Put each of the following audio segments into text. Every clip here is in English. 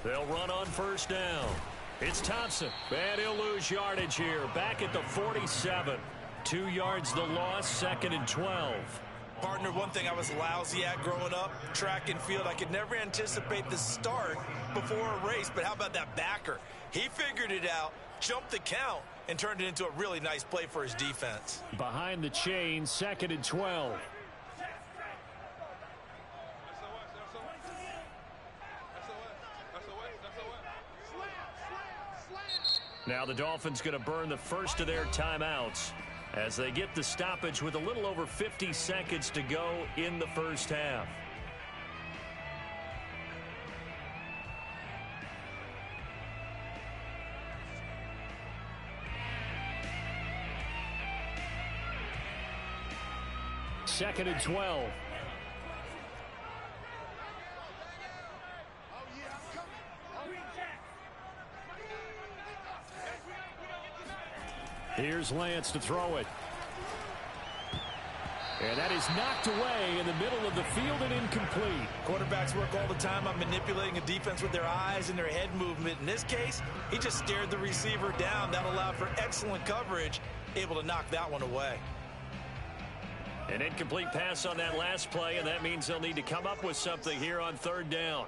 They'll run on first down. It's Thompson. And he'll lose yardage here. Back at the 47. 2 yards the loss, 2nd and 12. Partner, one thing I was lousy at growing up, track and field, I could never anticipate the start before a race, but how about that backer? He figured it out, jumped the count, and turned it into a really nice play for his defense. Behind the chain, 2nd and 12. Now the Dolphins going to burn the first of their timeouts as they get the stoppage with a little over 50 seconds to go in the first half. Second and 12. Here's Lance to throw it. And that is knocked away in the middle of the field and incomplete. Quarterbacks work all the time on manipulating a defense with their eyes and their head movement. In this case, he just stared the receiver down. That allowed for excellent coverage, able to knock that one away. An incomplete pass on that last play, and that means they'll need to come up with something here on third down.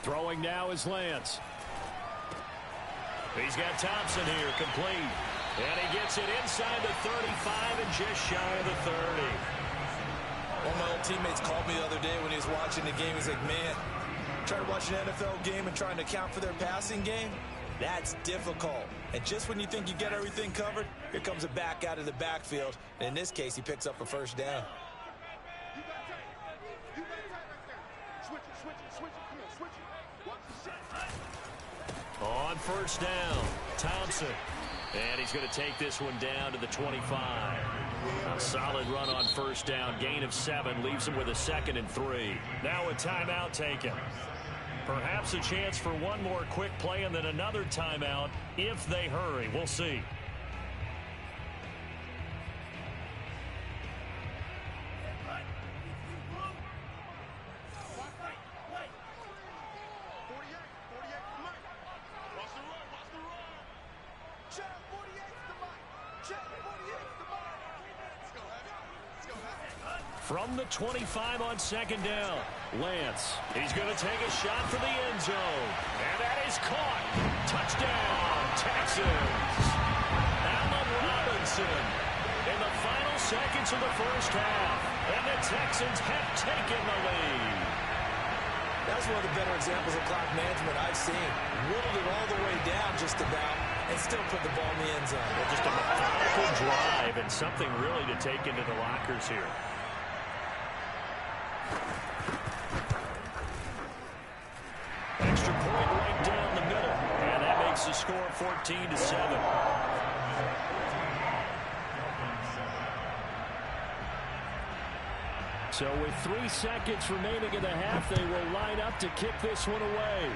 Throwing now is Lance. He's got Thompson here, complete. And he gets it inside the 35 and just shy of the 30. One of my old teammates called me the other day when he was watching the game. He's like, man, trying to watch an NFL game and trying to account for their passing game, that's difficult. And just when you think you get everything covered, here comes a back out of the backfield. And in this case, he picks up a first down. On first down, Thompson. And he's going to take this one down to the 25. A solid run on first down. Gain of 7 leaves him with a 2nd and 3. Now a timeout taken. Perhaps a chance for one more quick play and then another timeout if they hurry. We'll see. From the 25 on second down, Lance. He's going to take a shot for the end zone. And that is caught. Touchdown, Texans. Allen Robinson in the final seconds of the first half. And the Texans have taken the lead. That's one of the better examples of clock management I've seen. Whittled it all the way down just about and still put the ball in the end zone. Well, just a methodical drive and something really to take into the lockers here. Extra point right down the middle. And that makes the score 14-7. So with 3 seconds remaining in the half, they will line up to kick this one away.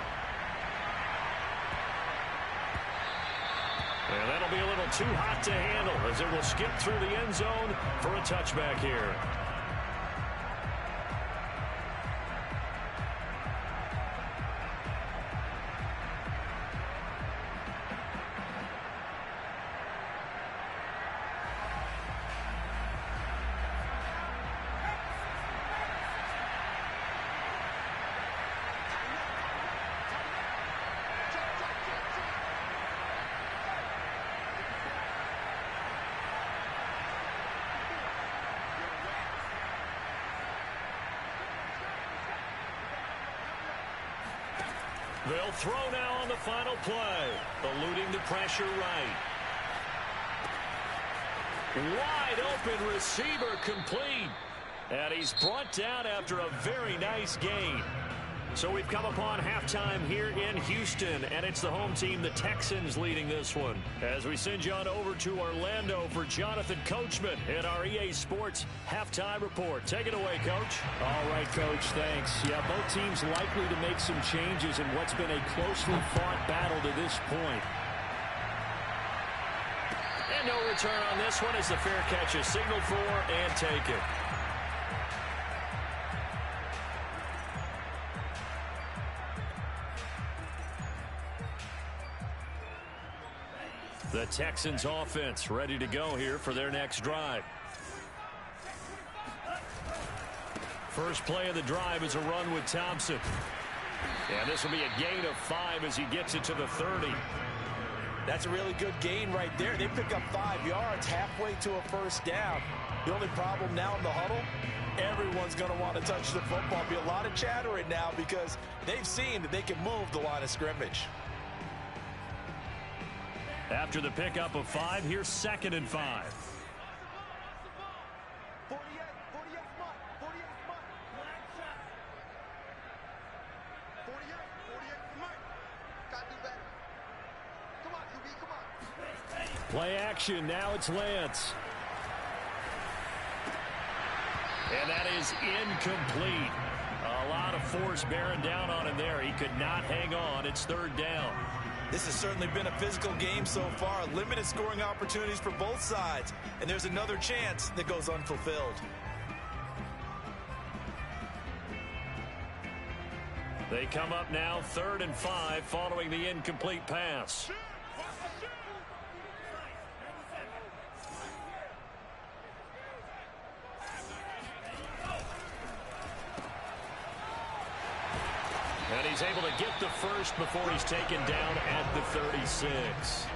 And that'll be a little too hot to handle as it will skip through the end zone for a touchback here. They'll throw now on the final play, eluding the pressure right. Wide open receiver complete. And he's brought down after a very nice gain. So we've come upon halftime here in Houston, and it's the home team, the Texans, leading this one. As we send you on over to Orlando for Jonathan Coachman in our EA Sports Halftime Report. Take it away, Coach. All right, Coach, thanks. Yeah, both teams likely to make some changes in what's been a closely fought battle to this point. And no return on this one as the fair catch is signaled for and taken. The Texans offense ready to go here for their next drive. First play of the drive is a run with Thompson. And this will be a gain of 5 as he gets it to the 30. That's a really good gain right there. They pick up 5 yards halfway to a first down. The only problem now in the huddle, everyone's going to want to touch the football. Be a lot of chatter right now because they've seen that they can move the line of scrimmage. After the pickup of 5, here's 2nd and 5. Play action. Now it's Lance. And that is incomplete. A lot of force bearing down on him there. He could not hang on. It's 3rd down. This has certainly been a physical game so far. Limited scoring opportunities for both sides. And there's another chance that goes unfulfilled. They come up now 3rd and 5 following the incomplete pass. And he's able to get the first before he's taken down at the 36.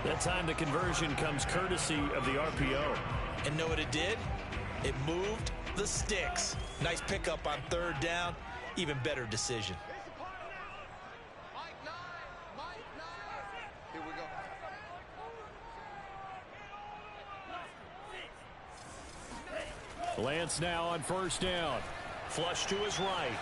That time the conversion comes courtesy of the RPO. And know what it did? It moved the sticks. Nice pickup on 3rd down. Even better decision. Here we go. Lance now on 1st down. Flush to his right.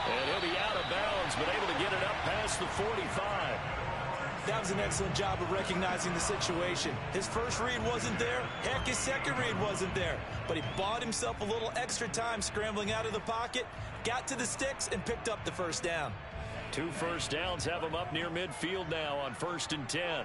And he'll be out of bounds, but able to get it up past the 45. That was an excellent job of recognizing the situation. His first read wasn't there. Heck, his second read wasn't there. But he bought himself a little extra time scrambling out of the pocket, got to the sticks, and picked up the 1st down. 2 first downs have him up near midfield now on 1st and 10.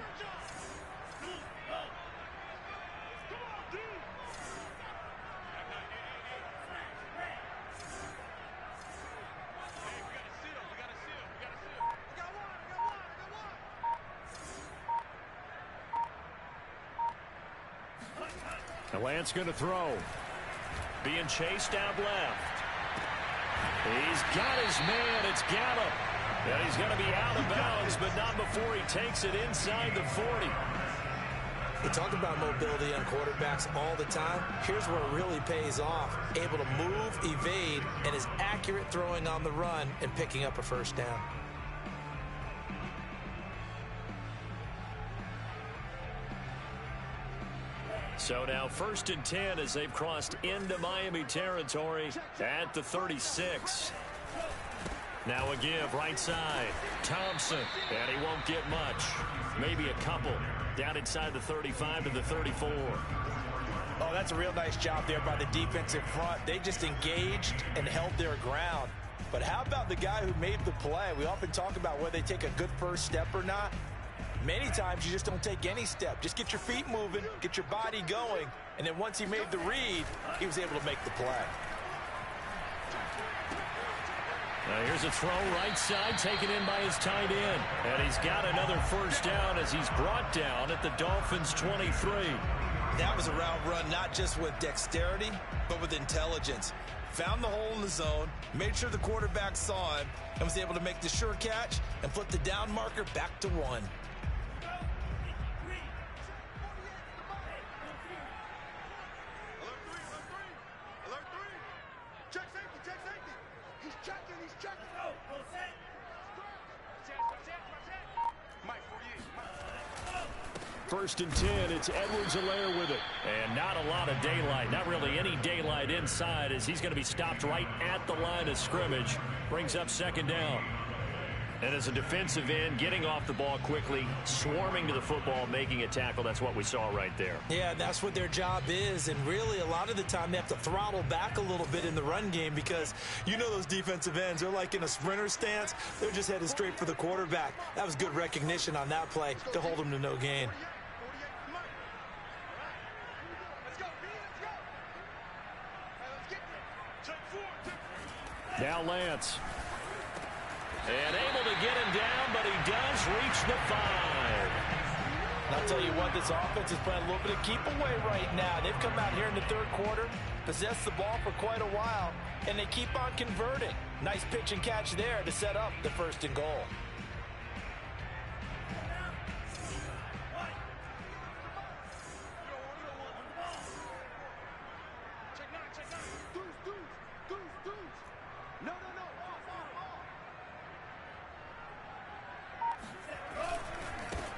Lance going to throw. Being chased out left. He's got his man. It's Gallup. And he's going to be out of bounds, but not before he takes it inside the 40. We talk about mobility on quarterbacks all the time. Here's where it really pays off. Able to move, evade, and is accurate throwing on the run and picking up a 1st down. So now 1st and 10 as they've crossed into Miami territory at the 36. Now a give right side. Thompson. And he won't get much. Maybe a couple. Down inside the 35 to the 34. Oh, that's a real nice job there by the defensive front. They just engaged and held their ground. But how about the guy who made the play? We often talk about whether they take a good first step or not. Many times you just don't take any step. Just get your feet moving, get your body going, and then once he made the read, he was able to make the play. Now here's a throw right side taken in by his tight end. And he's got another 1st down as he's brought down at the Dolphins' 23. That was a route run not just with dexterity, but with intelligence. Found the hole in the zone, made sure the quarterback saw him, and was able to make the sure catch and flip the down marker back to 1. 1st and 10. It's Edwards-Helaire with it. And not a lot of daylight. Not really any daylight inside as he's going to be stopped right at the line of scrimmage. Brings up 2nd down. And as a defensive end, getting off the ball quickly, swarming to the football, making a tackle, that's what we saw right there. Yeah, that's what their job is. And really, a lot of the time, they have to throttle back a little bit in the run game because you know those defensive ends, they're like in a sprinter stance. They're just headed straight for the quarterback. That was good recognition on that play to hold them to no gain. Now Lance. And able to get him down, but he does reach the 5. And I'll tell you what, this offense is playing a little bit of keep away right now. They've come out here in the 3rd quarter, possessed the ball for quite a while, and they keep on converting. Nice pitch and catch there to set up the 1st and goal.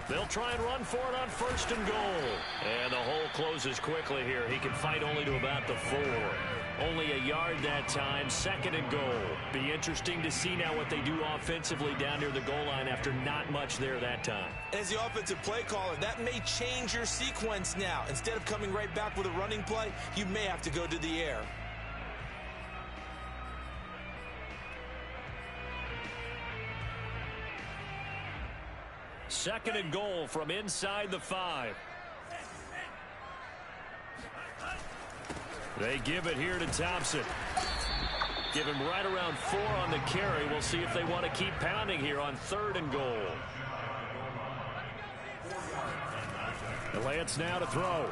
They'll try and run for it on 1st and goal. And the hole closes quickly here. He can fight only to about the 4. Only a yard that time, 2nd and goal. Be interesting to see now what they do offensively down near the goal line after not much there that time. As the offensive play caller, that may change your sequence now. Instead of coming right back with a running play, you may have to go to the air. Second and goal from inside the 5. They give it here to Thompson. Give him right around 4 on the carry. We'll see if they want to keep pounding here on 3rd and goal. Lance now to throw.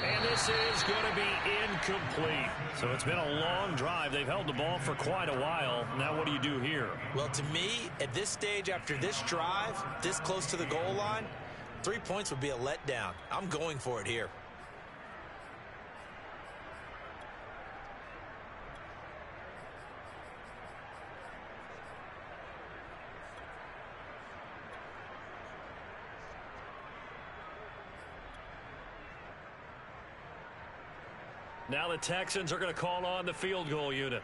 And this is going to be incomplete. So it's been a long drive. They've held the ball for quite a while. Now what do you do here? Well, to me, at this stage, after this drive, this close to the goal line, 3 points would be a letdown. I'm going for it here. Now the Texans are going to call on the field goal unit.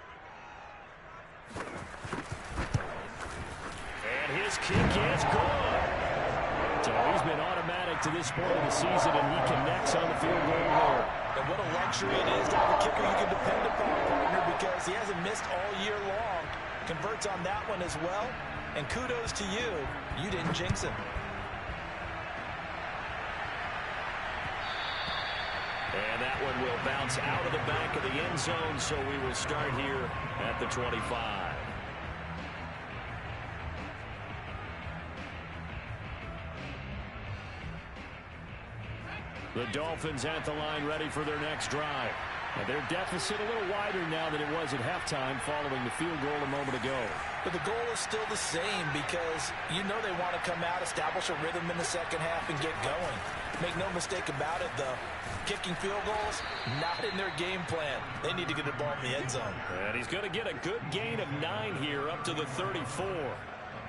And his kick is good. So he's been automatic to this point of the season, and he connects on the field goal there. And what a luxury it is to have a kicker you can depend upon, partner, because he hasn't missed all year long. Converts on that one as well. And kudos to you. You didn't jinx him. And that one will bounce out of the back of the end zone, so we will start here at the 25. The Dolphins at the line ready for their next drive. And their deficit a little wider now than it was at halftime following the field goal a moment ago. But the goal is still the same because you know they want to come out, establish a rhythm in the second half, and get going. Make no mistake about it, though. Kicking field goals, not in their game plan. They need to get the ball in the end zone. And he's going to get a good gain of 9 here up to the 34.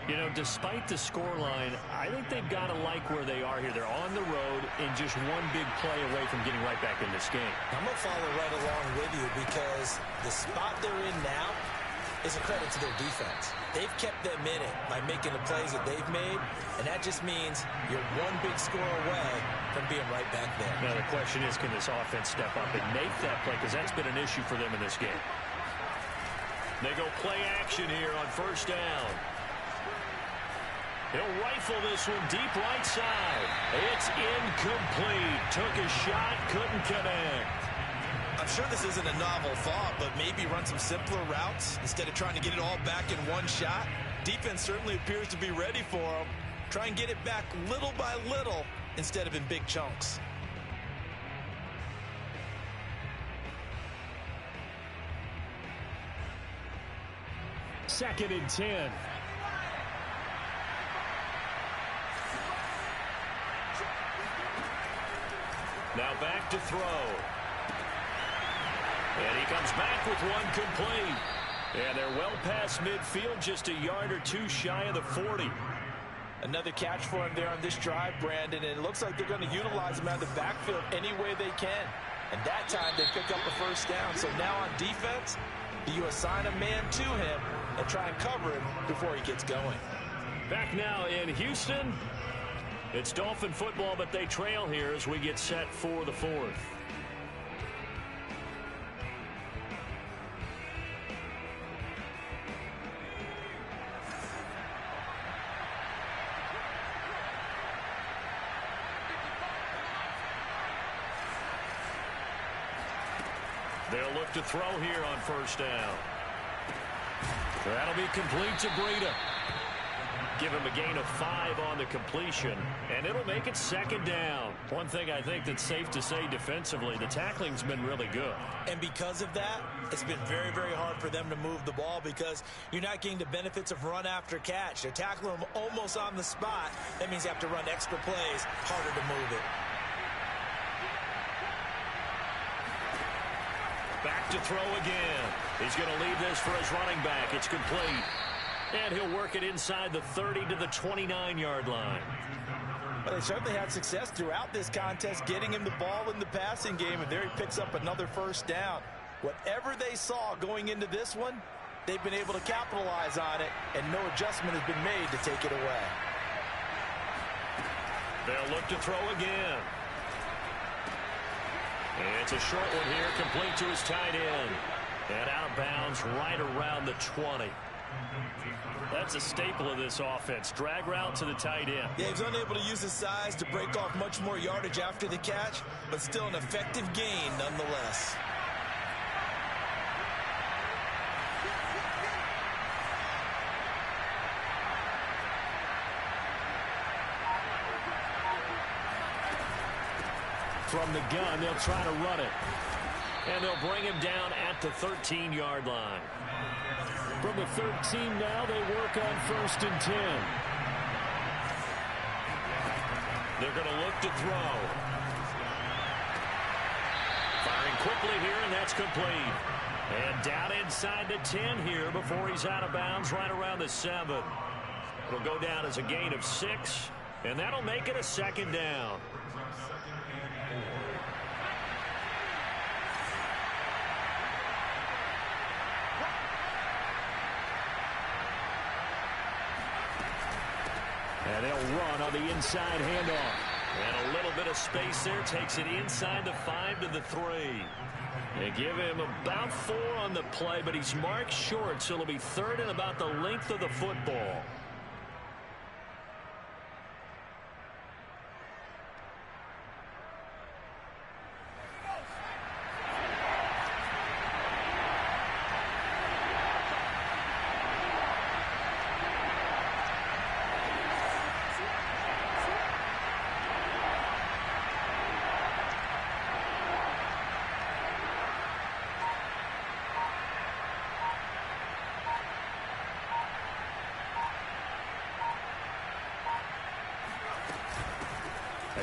You know, despite the scoreline, I think they've got to like where they are here. They're on the road and just one big play away from getting right back in this game. I'm going to follow right along with you because the spot they're in now is a credit to their defense. They've kept them in it by making the plays that they've made, and that just means you're one big score away from being right back there. Now the question is, can this offense step up and make that play? Because that's been an issue for them in this game. They go play action here on 1st down. He'll rifle this one deep right side. It's incomplete. Took a shot, couldn't connect. I'm sure this isn't a novel thought, but maybe run some simpler routes instead of trying to get it all back in one shot. Defense certainly appears to be ready for him. Try and get it back little by little instead of in big chunks. Second and 10. Now back to throw. And he comes back with one complete. And they're well past midfield, just a yard or two shy of the 40. Another catch for him there on this drive, Brandon, and it looks like they're going to utilize him out of the backfield any way they can. And that time they pick up a first down. So now on defense, do you assign a man to him and try and cover him before he gets going? Back now in Houston, it's Dolphin football, but they trail here as we get set for the fourth. They'll look to throw here on first down. That'll be complete to Breida. Give him a gain of 5 on the completion, and it'll make it second down. One thing I think that's safe to say defensively, the tackling's been really good. And because of that, it's been very, very hard for them to move the ball because you're not getting the benefits of run after catch. They're tackling them almost on the spot. That means you have to run extra plays, harder to move it. Back to throw again. He's going to leave this for his running back. It's complete. And he'll work it inside the 30 to the 29-yard line. Well, they certainly had success throughout this contest getting him the ball in the passing game, and there he picks up another first down. Whatever they saw going into this one, they've been able to capitalize on it, and no adjustment has been made to take it away. They'll look to throw again. It's a short one here, complete to his tight end. And out of bounds right around the 20. That's a staple of this offense. Drag route to the tight end. Yeah, he's unable to use his size to break off much more yardage after the catch, but still an effective gain nonetheless. From the gun, they'll try to run it. And they'll bring him down at the 13-yard line. From the 13 now, they work on 1st and 10. They're going to look to throw. Firing quickly here, and that's complete. And down inside the 10 here before he's out of bounds right around the 7. It'll go down as a gain of 6, and that'll make it a second down. And they'll run on the inside handoff. And a little bit of space there takes it inside the 5 to the 3. They give him about 4 on the play, but he's marked short, so it'll be 3rd and about the length of the football.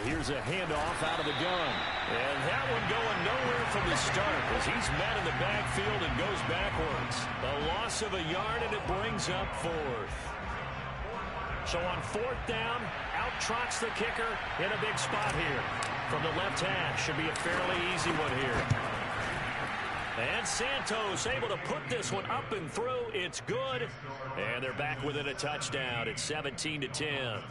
Here's a handoff out of the gun. And that one going nowhere from the start as he's met in the backfield and goes backwards. A loss of a yard, and it brings up 4th. So on 4th down, out trots the kicker in a big spot here. From the left hash, should be a fairly easy one here. And Santos able to put this one up and through. It's good. And they're back within a touchdown. It's 17-10.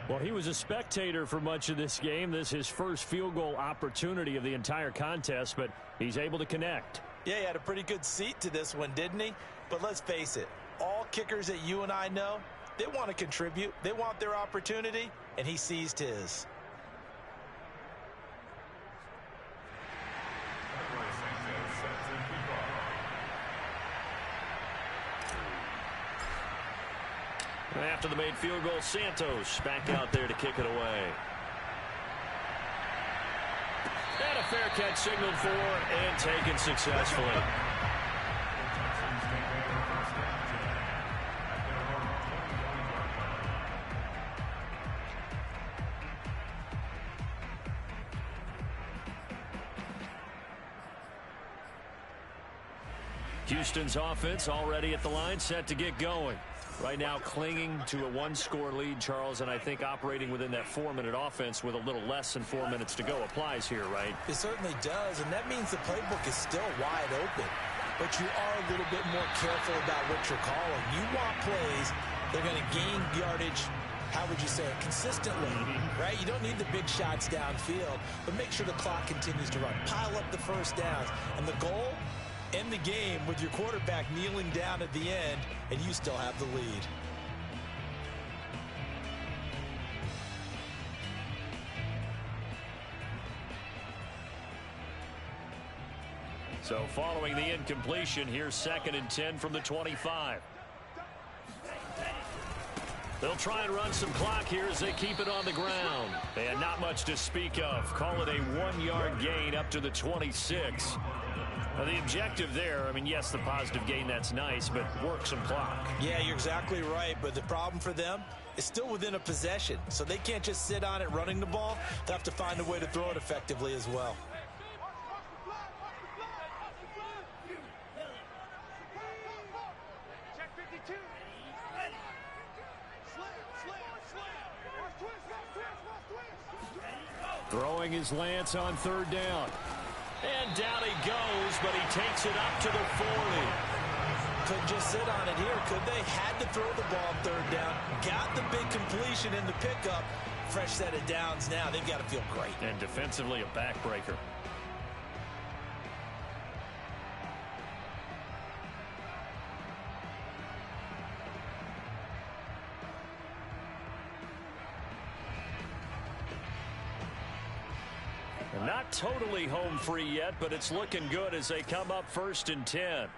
Well, he was a spectator for much of this game. This is his first field goal opportunity of the entire contest, but he's able to connect. Yeah, he had a pretty good seat to this one, didn't he? But let's face it, all kickers that you and I know, they want to contribute. They want their opportunity, and he seized his. After the made field goal, Santos back out there to kick it away. And a fair catch signaled for and taken successfully. Houston's offense already at the line, set to get going. Right now clinging to a one-score lead, Charles, and I think operating within that 4-minute offense with a little less than 4 minutes to go applies here, right? It certainly does, and that means the playbook is still wide open. But you are a little bit more careful about what you're calling. You want plays that are going to gain yardage, how would you say it, consistently, right? You don't need the big shots downfield, but make sure the clock continues to run. Pile up the first downs. And the goal, end the game with your quarterback kneeling down at the end, and you still have the lead. So following the incompletion, here's 2nd and 10 from the 25. They'll try and run some clock here as they keep it on the ground. And not much to speak of. Call it a 1-yard gain up to the 26. Now, the objective there, I mean, yes, the positive gain, that's nice, but work some clock. Yeah, you're exactly right, but the problem for them is still within a possession, so they can't just sit on it running the ball. They'll have to find a way to throw it effectively as well. Throwing his Lance on 3rd down. And down he goes, but he takes it up to the 40. Couldn't just sit on it here, could they? Had to throw the ball 3rd down. Got the big completion in the pickup. Fresh set of downs now. They've got to feel great. And defensively, a backbreaker. Not totally home free yet, but it's looking good as they come up 1st and 10.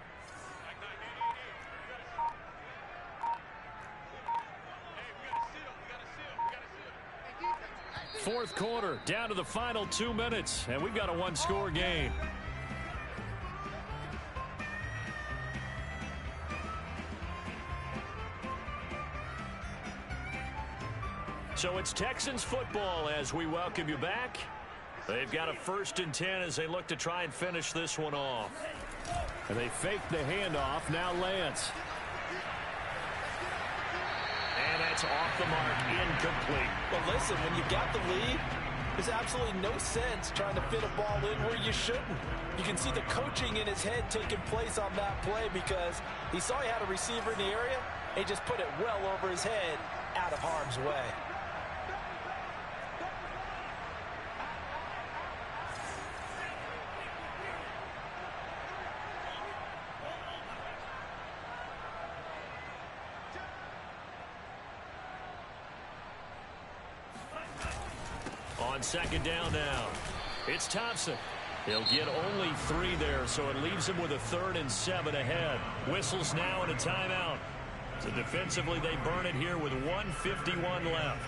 Fourth quarter, down to the final 2 minutes, and we've got a 1-score game. So it's Texans football as we welcome you back. They've got a 1st and 10 as they look to try and finish this one off. And they fake the handoff. Now Lance. And that's off the mark, incomplete. But listen, when you got the lead, there's absolutely no sense trying to fit a ball in where you shouldn't. You can see the coaching in his head taking place on that play because he saw he had a receiver in the area. He just put it well over his head, out of harm's way. On 2nd down now, it's Thompson. He'll get only 3 there, so it leaves him with a 3rd and 7 ahead. Whistles now and a timeout. So defensively, they burn it here with 1:51 left.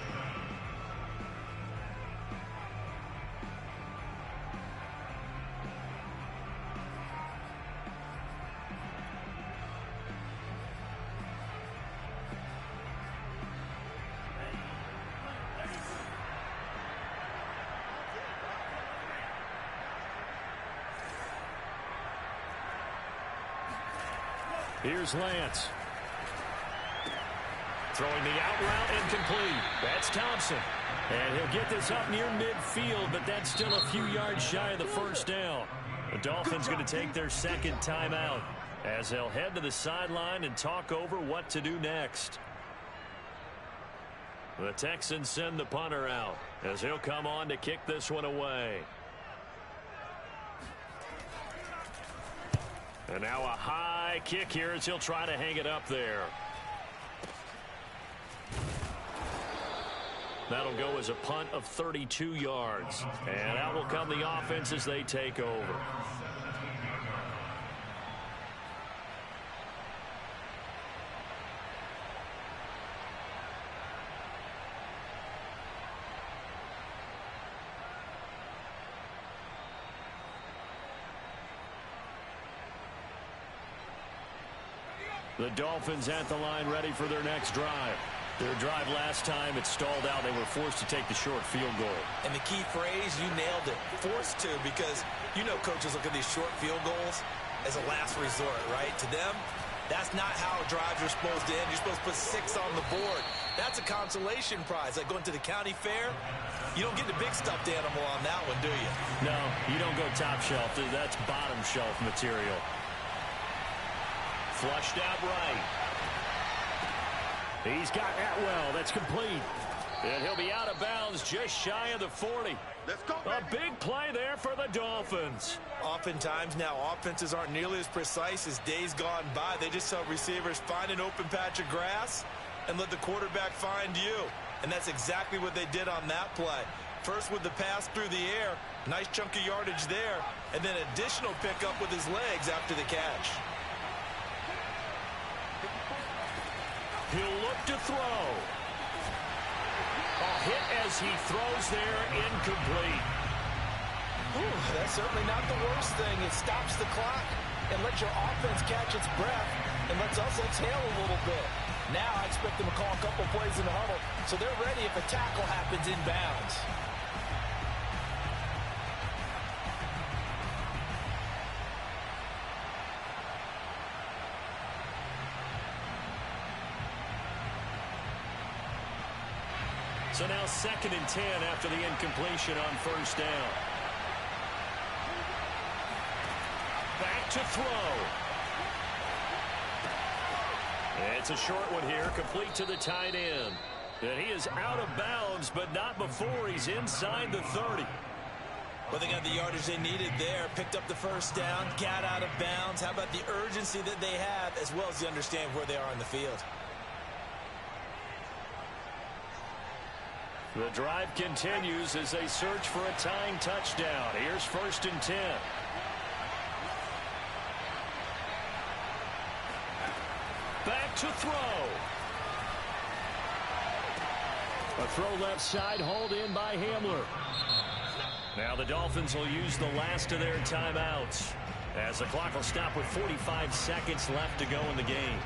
Here's Lance. Throwing the out route, incomplete. That's Thompson. And he'll get this up near midfield, but that's still a few yards shy of the 1st down. The Dolphins going to take their 2nd timeout as they'll head to the sideline and talk over what to do next. The Texans send the punter out as he'll come on to kick this one away. And now a high kick here as he'll try to hang it up there. That'll go as a punt of 32 yards. And out will come the offense as they take over. The Dolphins at the line ready for their next drive. Their drive last time, it stalled out. They were forced to take the short field goal. And the key phrase, you nailed it. Forced to, because you know coaches look at these short field goals as a last resort, right? To them, That's not how drives are supposed to end. You're supposed to put 6 on the board. That's a consolation prize. Like going to the county fair, you don't get the big stuffed animal on that one, do you? No, you don't go top shelf. That's bottom shelf material. Flushed out right. He's got Atwell. That's complete. And he'll be out of bounds just shy of the 40. Let's go, A big play there for the Dolphins. Oftentimes now, offenses aren't nearly as precise as days gone by. They just help receivers find an open patch of grass and let the quarterback find you. And that's exactly what they did on that play. First with the pass through the air, nice chunk of yardage there, and then additional pickup with his legs after the catch. He'll look to throw. A hit as he throws there, incomplete. Ooh, that's certainly not the worst thing. It stops the clock and lets your offense catch its breath and lets us exhale a little bit. Now I expect them to call a couple plays in the huddle so they're ready if a tackle happens inbounds. So now 2nd and 10 after the incompletion on first down. Back to throw. It's a short one here, complete to the tight end. And he is out of bounds, but not before he's inside the 30. Well, they got the yardage they needed there, picked up the first down, got out of bounds. How about the urgency that they have, as well as the understand where they are on the field? The drive continues as they search for a tying touchdown. Here's 1st and 10. Back to throw. A throw left side, hauled in by Hamler. Now the Dolphins will use the last of their timeouts as the clock will stop with 45 seconds left to go in the game.